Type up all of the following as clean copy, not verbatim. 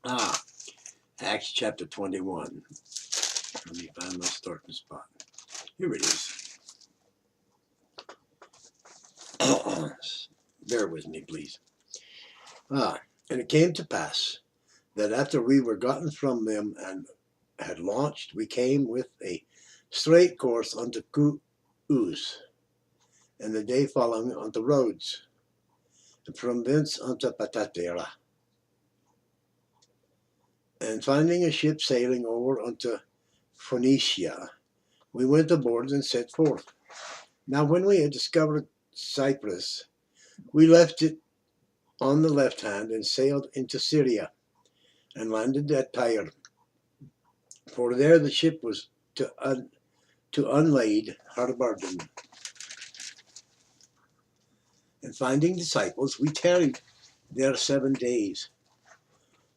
Acts chapter 21. Let me find my starting spot. Here it is. Bear with me, please. And it came to pass that after we were gotten from them and had launched, we came with a straight course unto Uz, and the day following unto Rhodes, and from thence unto Patatera. And finding a ship sailing over unto Phoenicia, we went aboard and set forth. Now when we had discovered Cyprus, we left it on the left hand and sailed into Syria, and landed at Tyre. For there the ship was to unlade her burden. And finding disciples, we tarried there 7 days,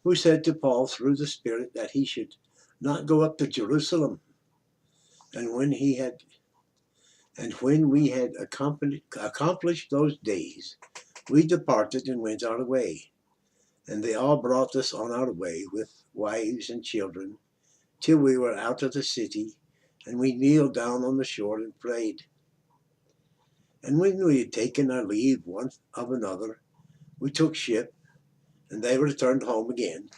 who said to Paul through the Spirit that he should not go up to Jerusalem. And when we had accomplished those days, we departed and went our way. And they all brought us on our way with wives and children, till we were out of the city, and we kneeled down on the shore and prayed. And when we had taken our leave one of another, we took ship, and they returned home again.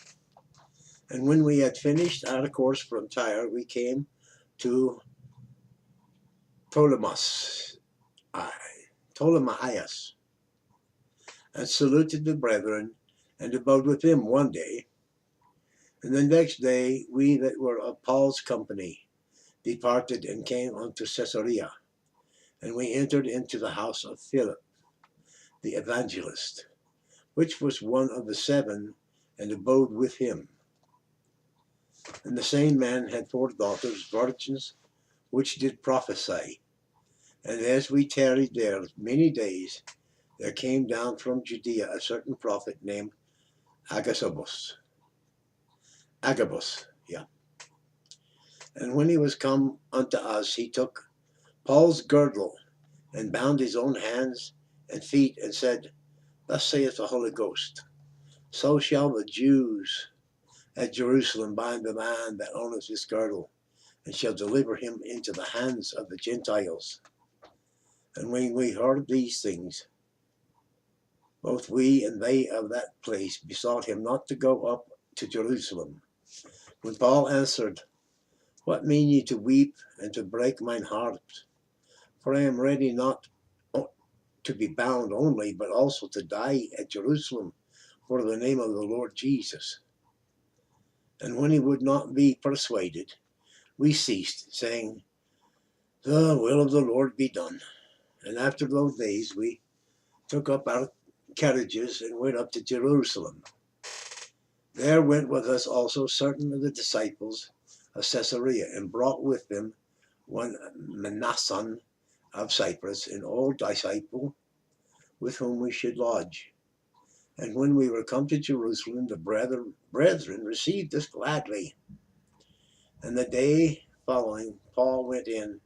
And when we had finished our course from Tyre, we came to Ptolemais, and saluted the brethren, and abode with them 1 day. And the next day we that were of Paul's company departed and came unto Caesarea. And we entered into the house of Philip, the evangelist, which was one of the 7, and abode with him. And the same man had 4 daughters, virgins, which did prophesy. And as we tarried there many days, there came down from Judea a certain prophet named Agabus. And when he was come unto us, he took Paul's girdle, and bound his own hands and feet, and said, Thus saith the Holy Ghost, so shall the Jews at Jerusalem bind the man that owneth this girdle, and shall deliver him into the hands of the Gentiles. And when we heard these things, both we and they of that place besought him not to go up to Jerusalem. When Paul answered, What mean ye to weep and to break mine heart? For I am ready not to be bound only, but also to die at Jerusalem for the name of the Lord Jesus. And when he would not be persuaded, we ceased, saying, The will of the Lord be done. And after those days we took up our carriages and went up to Jerusalem. There went with us also certain of the disciples of Caesarea, and brought with them one Manasseh of Cyprus, an old disciple, with whom we should lodge. And when we were come to Jerusalem, the brethren received us gladly. And the day following, Paul went in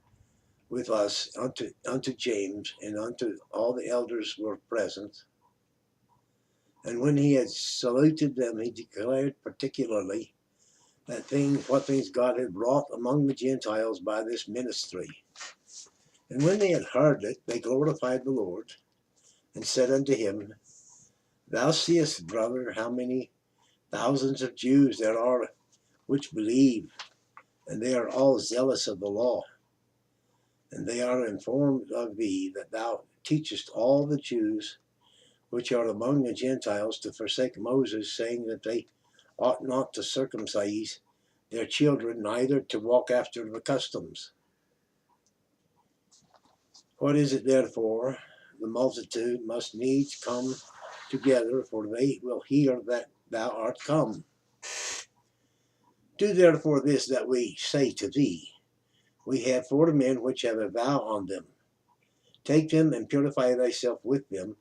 with us unto James, and unto all the elders were present. And when he had saluted them, he declared particularly what things God had wrought among the Gentiles by this ministry. And when they had heard it, they glorified the Lord, and said unto him, Thou seest, brother, how many thousands of Jews there are which believe, and they are all zealous of the law. And they are informed of thee that thou teachest all the Jews which are among the Gentiles to forsake Moses, saying that they ought not to circumcise their children, neither to walk after the customs. What is it therefore? The multitude must needs come together, for they will hear that thou art come. Do therefore this that we say to thee. We have 4 men which have a vow on them. Take them and purify thyself with them,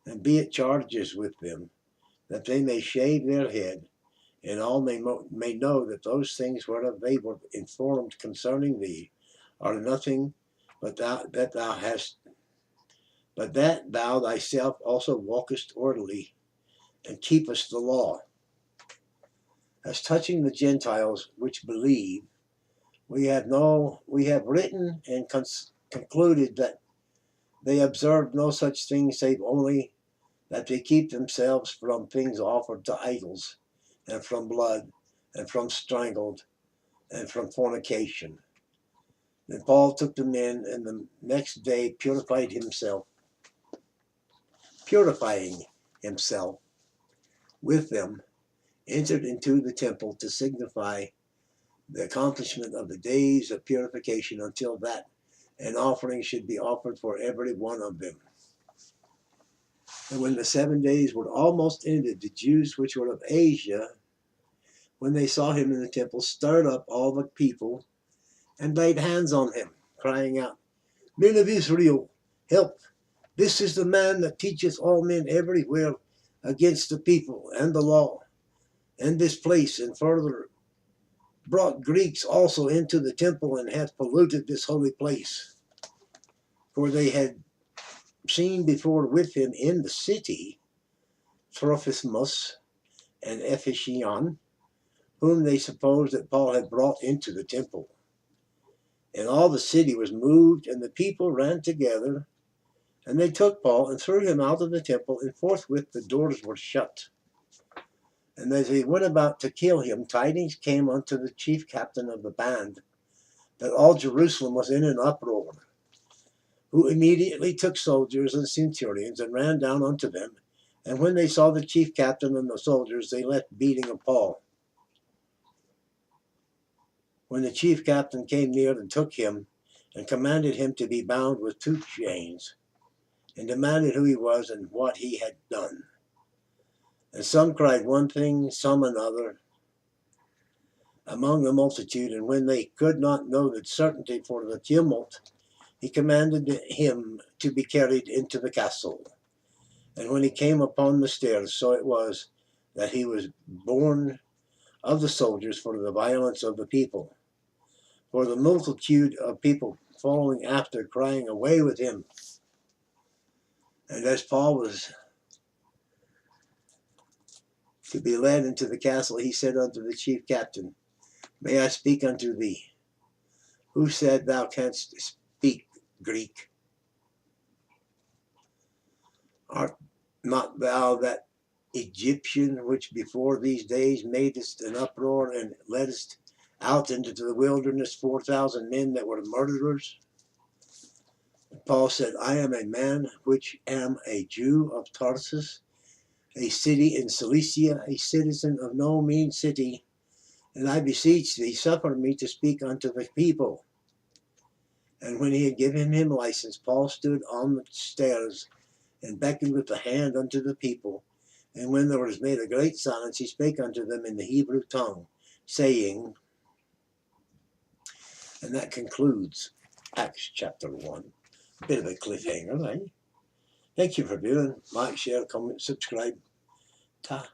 and be at charges with them, that they may shave their head, and all may know that those things whereof they were informed concerning thee are nothing but that thou thyself also walkest orderly, and keepest the law. As touching the Gentiles which believe, we have written and concluded that they observe no such thing, save only that they keep themselves from things offered to idols, and from blood, and from strangled, and from fornication. Then Paul took them in, and the next day purifying himself with them, entered into the temple to signify the accomplishment of the days of purification, until that an offering should be offered for every one of them. And when the 7 days were almost ended, the Jews which were of Asia, when they saw him in the temple, stirred up all the people and laid hands on him, crying out, Men of Israel, help! This is the man that teacheth all men everywhere against the people and the law and this place, and further brought Greeks also into the temple, and hath polluted this holy place. For they had seen before with him in the city Trophimus and Ephesion, whom they supposed that Paul had brought into the temple. And all the city was moved, and the people ran together, and they took Paul and threw him out of the temple, and forthwith the doors were shut. And as they went about to kill him, tidings came unto the chief captain of the band that all Jerusalem was in an uproar, who immediately took soldiers and centurions and ran down unto them. And when they saw the chief captain and the soldiers, they left beating of Paul. When the chief captain came near and took him, and commanded him to be bound with 2 chains, and demanded who he was and what he had done. And some cried one thing, some another, among the multitude. And when they could not know the certainty for the tumult, he commanded him to be carried into the castle. And when he came upon the stairs, so it was that he was borne of the soldiers for the violence of the people. For the multitude of people following after, crying, Away with him! And as Paul was to be led into the castle, he said unto the chief captain, May I speak unto thee? Who said thou canst speak Greek? Art not thou that Egyptian which before these days madest an uproar, and leddest out into the wilderness 4,000 men that were murderers? Paul said, I am a man which am a Jew of Tarsus, a city in Cilicia, a citizen of no mean city, and I beseech thee, suffer me to speak unto the people. And when he had given him license, Paul stood on the stairs and beckoned with the hand unto the people. And when there was made a great silence, he spake unto them in the Hebrew tongue, saying, and that concludes Acts chapter 1. Bit of a cliffhanger, eh? Thank you for viewing. Like, share, comment, subscribe. Ta.